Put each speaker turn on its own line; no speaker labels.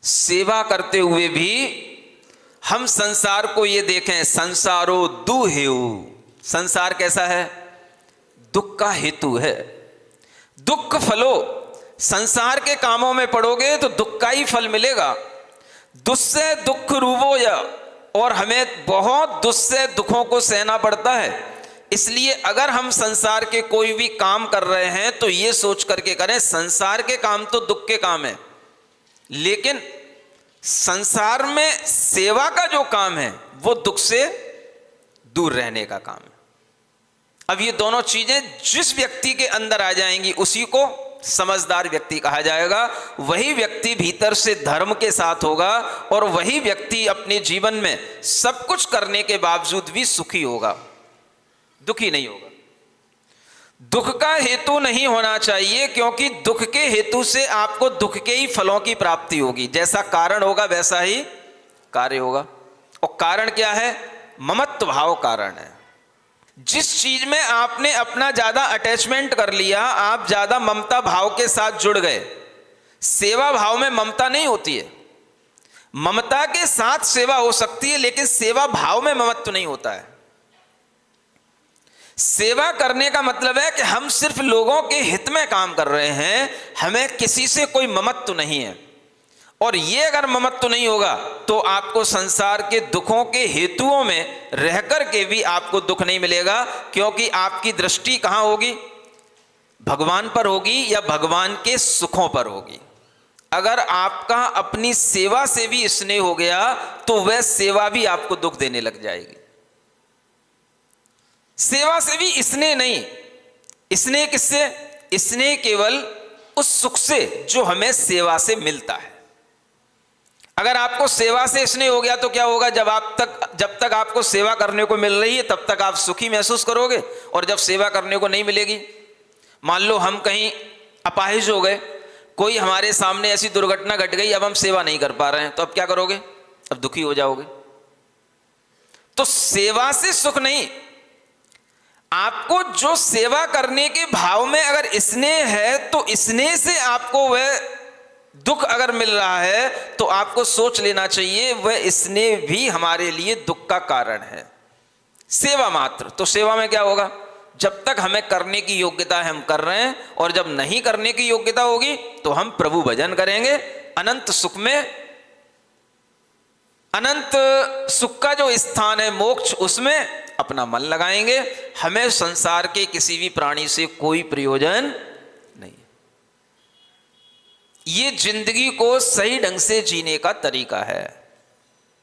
सेवा करते हुए भी हम संसार को ये देखें, संसारो दुहेउ, संसार कैसा है? दुख का हेतु है। दुख फलो, संसार के कामों में पड़ोगे तो दुख का ही फल मिलेगा। दुस्से दुख रूवो या, और हमें बहुत दुस्से दुखों को सहना पड़ता है। इसलिए अगर हम संसार के कोई भी काम कर रहे हैं तो ये सोच करके करें, संसार के काम तो दुख के काम है, लेकिन संसार में सेवा का जो काम है वो दुख से दूर रहने का काम है। अब ये दोनों चीजें जिस व्यक्ति के अंदर आ जाएंगी उसी को समझदार व्यक्ति कहा जाएगा। वही व्यक्ति भीतर से धर्म के साथ होगा और वही व्यक्ति अपने जीवन में सब कुछ करने के बावजूद भी सुखी होगा, दुखी नहीं होगा। दुख का हेतु नहीं होना चाहिए, क्योंकि दुख के हेतु से आपको दुख के ही फलों की प्राप्ति होगी। जैसा कारण होगा वैसा ही कार्य होगा। और कारण क्या है? ममत्व भाव कारण है। जिस चीज में आपने अपना ज्यादा अटैचमेंट कर लिया, आप ज्यादा ममता भाव के साथ जुड़ गए। सेवा भाव में ममता नहीं होती है, ममता के साथ सेवा हो सकती है, लेकिन सेवा भाव में ममत्व नहीं होता है। सेवा करने का मतलब है कि हम सिर्फ लोगों के हित में काम कर रहे हैं, हमें किसी से कोई ममत्व नहीं है। और ये अगर ममत्व नहीं होगा तो आपको संसार के दुखों के हेतुओं में रह करके भी आपको दुख नहीं मिलेगा, क्योंकि आपकी दृष्टि कहां होगी? भगवान पर होगी या भगवान के सुखों पर होगी। अगर आपका अपनी सेवा से भी स्नेह हो गया तो वह सेवा भी आपको दुख देने लग जाएगी। सेवा से भी स्नेह नहीं, स्नेह किससे? स्नेह केवल उस सुख से जो हमें सेवा से मिलता है। अगर आपको सेवा से स्नेह हो गया तो क्या होगा? जब तक आपको सेवा करने को मिल रही है तब तक आप सुखी महसूस करोगे, और जब सेवा करने को नहीं मिलेगी, मान लो हम कहीं अपाहिज हो गए, कोई हमारे सामने ऐसी दुर्घटना घट गई, अब हम सेवा नहीं कर पा रहे हैं, तो अब क्या करोगे? अब दुखी हो जाओगे। तो सेवा से सुख नहीं, आपको जो सेवा करने के भाव में अगर स्नेह है तो स्नेह से आपको वह दुख अगर मिल रहा है तो आपको सोच लेना चाहिए वह स्नेह भी हमारे लिए दुख का कारण है। सेवा मात्र। तो सेवा में क्या होगा? जब तक हमें करने की योग्यता है हम कर रहे हैं, और जब नहीं करने की योग्यता होगी तो हम प्रभु भजन करेंगे। अनंत सुख में, अनंत सुख का जो स्थान है मोक्ष, उसमें अपना मन लगाएंगे। हमें संसार के किसी भी प्राणी से कोई प्रयोजन नहीं। ये जिंदगी को सही ढंग से जीने का तरीका है।